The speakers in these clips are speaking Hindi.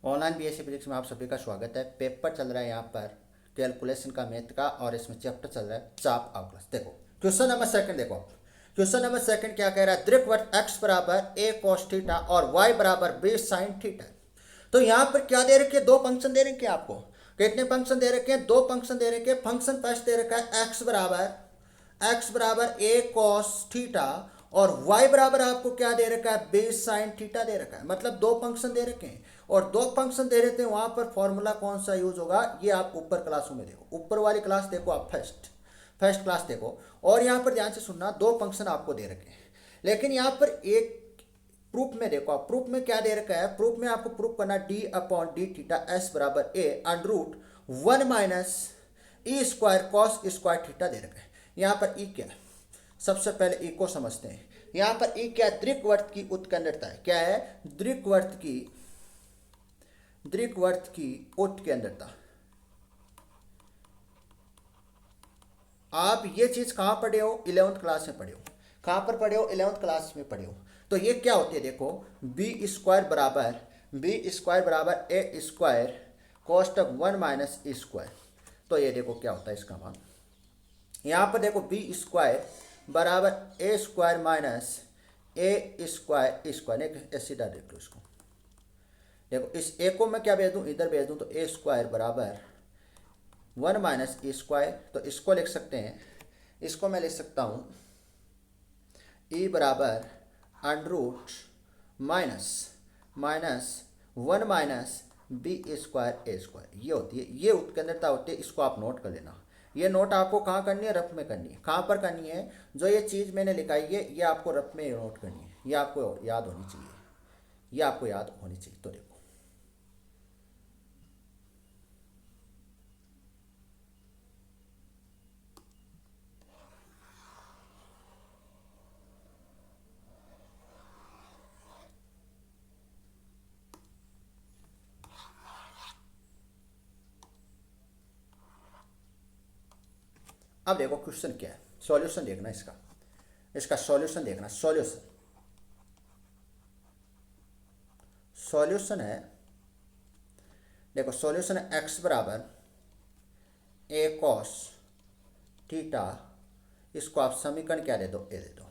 ऑनलाइन बीएससी फिजिक्स में आप सभी का स्वागत है। पेपर चल रहा है यहाँ पर कैलकुलेशन का मैथ का, और इसमें चैप्टर चल रहा है चाप आउटवर्स। देखो क्वेश्चन नंबर सेकंड, देखो क्वेश्चन नंबर सेकंड क्या कह रहा है, दीर्घवृत्त x बराबर a cos थीटा और y बराबर b sin थीटा। तो यहाँ पर क्या दे रखे, दो फंक्शन दे रखे हैं आपको। कितने फंक्शन दे रखे हैं, दो फंक्शन दे रखे हैं। फंक्शन फर्स्ट दे रखा है x बराबर a cos थीटा, और y बराबर आपको क्या दे रखा है, बी साइन थीटा दे रखा है। मतलब दो फंक्शन दे रखे हैं और दो फंक्शन दे रहे थे, वहां पर फॉर्मूला कौन सा यूज होगा ये आप ऊपर क्लासों में देखो। ऊपर वाली क्लास देखो आप, फर्स्ट क्लास देखो, और यहाँ पर ध्यान से सुनना, दो फंक्शन आपको दे रखे हैं। लेकिन यहाँ पर एक प्रूफ में देखो आप, प्रूफ में क्या दे रखा है, प्रूफ में आपको प्रूफ करना D upon D theta S बराबर A under root 1 minus E square cos square theta दे रखा है। यहाँ पर ई क्या है, सबसे पहले ई को समझते हैं। यहाँ पर ई क्या है, दीर्घवृत्त की उत्केंद्रता है। क्या है, दीर्घवृत्त की उत्केंद्रता। आप ये चीज कहाँ पढ़े हो, 11th क्लास में पढ़े हो। कहाँ पर पढ़े हो, 11th क्लास में पढ़े हो। तो ये क्या होती है, देखो बी स्क्वायर बराबर A square कोष्टक 1 minus E square. तो ये देखो क्या होता है इसका मान। यहाँ पर देखो बी स्क्वायर बराबर A square minus A square सीधा देख लो इसको। देखो इस ए को मैं क्या भेज दूँ, इधर भेज दूँ, तो ए स्क्वायर बराबर 1 माइनस ई स्क्वायर। तो इसको लिख सकते हैं, इसको मैं लिख सकता हूँ ई बराबर under root minus 1 minus B square A square. ये होती है, ये उत्केंद्रता होती है। इसको आप नोट कर लेना। ये नोट आपको कहाँ करनी है, रफ में करनी है। कहाँ पर करनी है, जो ये चीज़ मैंने लिखाई है ये आपको रफ में नोट करनी है। ये आपको याद होनी चाहिए, ये आपको याद होनी चाहिए। तो देखो अब देखो क्वेश्चन क्या है, सॉल्यूशन देखना इसका सॉल्यूशन देखना। सॉल्यूशन है, देखो सॉल्यूशन है एक्स बराबर ए कॉस थीटा, इसको आप समीकरण क्या दे दो, ए दे दो।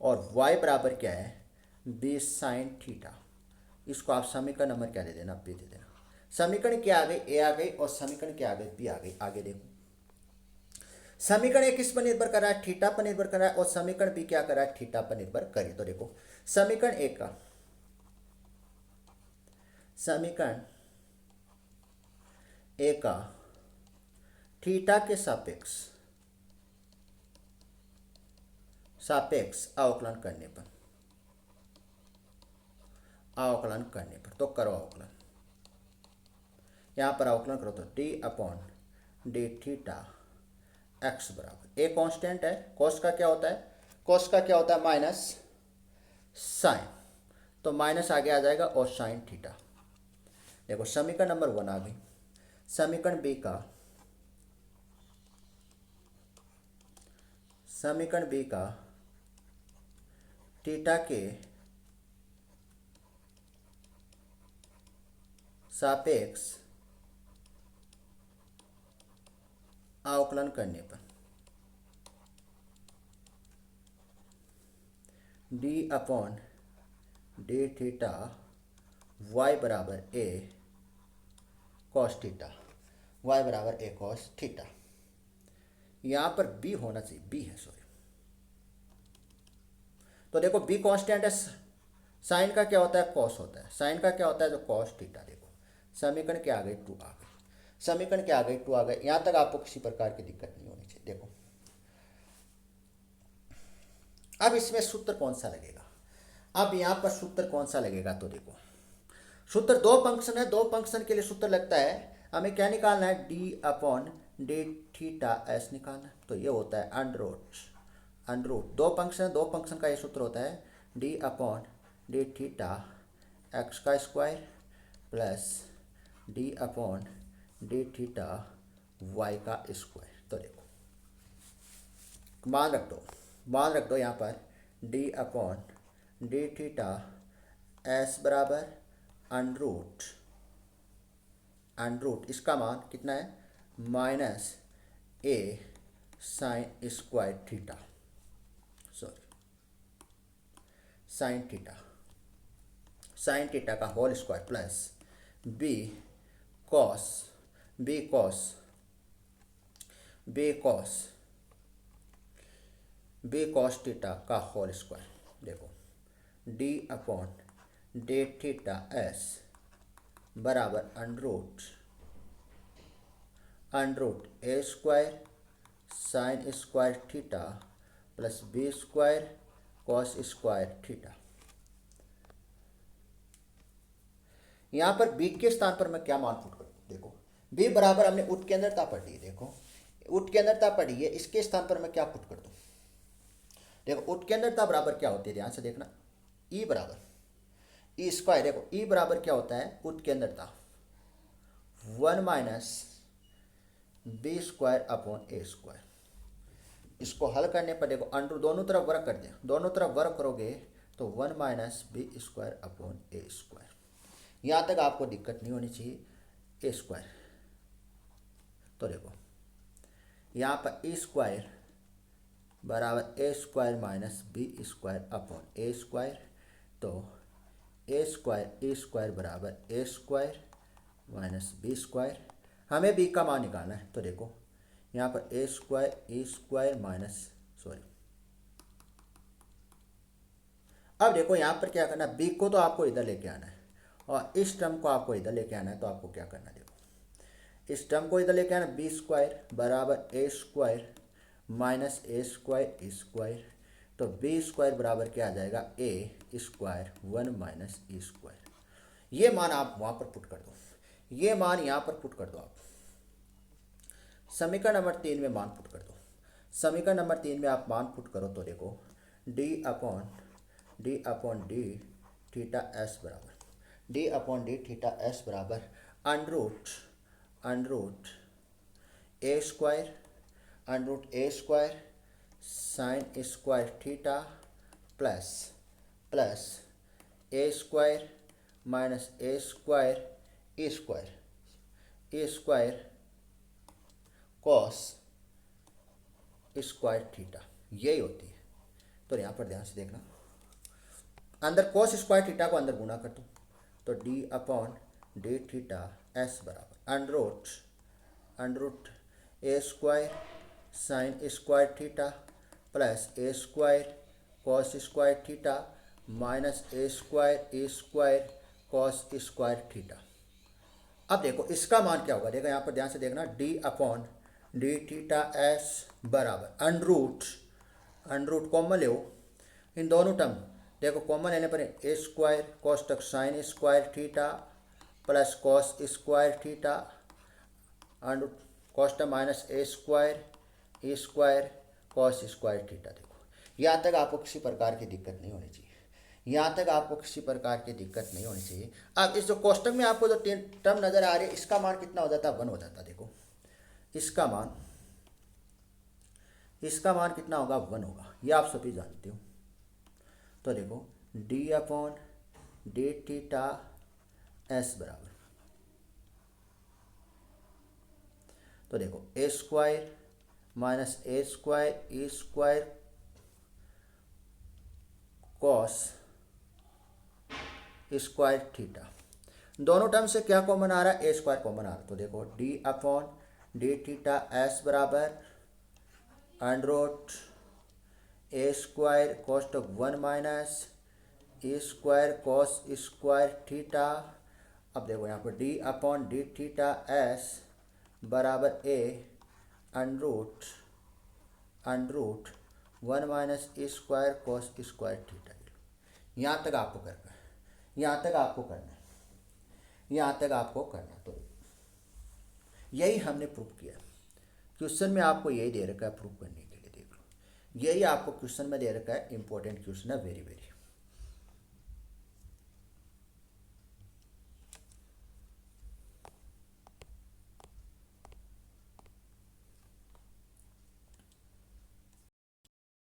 और y बराबर क्या है, बी साइन थीटा, इसको आप समीकरण नंबर क्या दे देना, बी दे देना। समीकरण क्या आ गई, ए आ गई, और समीकरण क्या आ गई, बी आ गई। आगे देखो समीकरण ए किस पर निर्भर कर रहा है, थीटा पर निर्भर कर रहा है, और समीकरण बी क्या कर रहा है, थीटा पर निर्भर करिए। तो देखो समीकरण ए का थीटा के सापेक्ष अवकलन करने पर तो करो अवकलन। यहाँ पर अवकलन करो तो D upon D theta x बराबर, ए कांस्टेंट है, कॉस का क्या होता है, माइनस साइन, तो माइनस आगे आ जाएगा, और साइन थीटा। देखो समीकरण नंबर 1 आ गई। समीकरण बी का थीटा के सापेक्ष अवकलन करने पर D upon D theta Y बराबर ए कॉस थीटा, यहाँ पर बी होना चाहिए, बी है सॉरी। तो देखो बी कांस्टेंट है, साइन का क्या होता है, कॉस होता है। साइन का क्या होता है, जो कॉस थीटा। देखो समीकरण क्या आ गई, 2 आ गई। यहाँ तक आपको किसी प्रकार की दिक्कत नहीं होनी चाहिए। देखो अब इसमें सूत्र कौन सा लगेगा, अब यहाँ पर सूत्र कौन सा लगेगा, तो देखो सूत्र दो फंक्शन है, दो फंक्शन के लिए सूत्र लगता है। हमें क्या निकालना है, D upon D theta S निकालना है। तो ये होता है अंडर रूट दो फंक्शन का ये सूत्र होता है, D upon D theta X का square plus D upon D theta Y का स्क्वायर। तो देखो मान रख दो यहाँ पर D upon D theta S बराबर अंडर रूट अंडर रूट इसका मान कितना है minus A sine square theta, sorry sine theta का whole square plus B cos B cos B cos B cos theta का होल स्क्वायर। देखो D upon D theta S बराबर under root A square sine square theta plus B square cos square theta. यहाँ पर बी के स्थान पर मैं क्या मान पुट करूँ, देखो बी बराबर हमने उत्केंद्रता पढ़ी है, देखो उत्केंद्रता पढ़ी है, इसके स्थान पर मैं क्या पुट कर दूँ, देखो उत्केंद्रता बराबर क्या होती है, ध्यान से देखना, ई बराबर ई स्क्वायर। देखो ई बराबर क्या होता है उत्केंद्रता 1 minus B square upon A square. इसको हल करने पर देखो अंडर दोनों तरफ वर्क कर दें, दोनों तरफ वर्क करोगे तो 1 minus B square upon A square. यहाँ तक आपको दिक्कत नहीं होनी चाहिए, ए स्क्वायर। तो देखो यहाँ पर ए स्क्वायर बराबर A square minus B square upon A square. तो ए स्क्वायर बराबर A square minus B square. हमें बी का मान निकालना है, तो देखो यहाँ पर ए स्क्वायर माइनस सॉरी, अब देखो यहाँ पर क्या करना, बी को तो आपको इधर लेके आना है और इस टर्म को आपको इधर लेके आना है। तो आपको क्या करना है, देखो इस टर्म को इधर लेके आना, बी स्क्वायर बराबर A square minus A square. तो बी स्क्वायर बराबर क्या आ जाएगा ए स्क्वायर 1 माइनस ई स्क्वायर। ये मान आप वहाँ पर पुट कर दो, ये मान यहाँ पर पुट कर दो, आप समीकरण नंबर 3 में मान पुट कर दो। समीकरण नंबर 3 में आप मान पुट करो तो देखो D upon D theta S बराबर under root A square sine square theta plus A square minus A square cos square theta, यही होती है। तो यहाँ पर ध्यान से देखना, अंदर कॉस स्क्वायर थीटा को अंदर गुना कर दो, तो D upon D theta S बराबर under root A square sine square theta plus A square cos square theta minus A square cos square theta. अब देखो इसका मान क्या होगा, देखो यहाँ पर ध्यान से देखना, D upon D theta S बराबर अंडर रूट कॉमन ले, इन दोनों टर्म देखो कॉमन लेने पर ए स्क्वायर कॉस तक sine square theta plus cos square theta under cos term minus A square cos square theta. देखो यहाँ तक आपको किसी प्रकार की दिक्कत नहीं होनी चाहिए, यहाँ तक आपको किसी प्रकार की दिक्कत नहीं होनी चाहिए। अब इस जो कोष्टक में आपको जो टर्म नजर आ रही है इसका मान कितना हो जाता है 1 हो जाता है। देखो इसका मान कितना होगा 1 होगा, ये आप सभी जानते हो। तो देखो D upon D theta S बराबर, तो देखो ए square minus A square cos square theta. दोनों टर्म से क्या कॉमन आ रहा है, ए स्क्वायर कॉमन आ रहा है। तो देखो D upon D theta S बराबर under root A square cos 1 minus A square cos square theta. अब देखो यहाँ पर D upon D theta S बराबर A under root 1 minus A square cos square theta. यहाँ तक आपको करना है, यहाँ तक आपको करना। तो यही हमने प्रूव किया, क्वेश्चन में आपको यही दे रखा है प्रूव करने के लिए। देख लो यही आपको क्वेश्चन में दे रखा है, इंपॉर्टेंट क्वेश्चन है, वेरी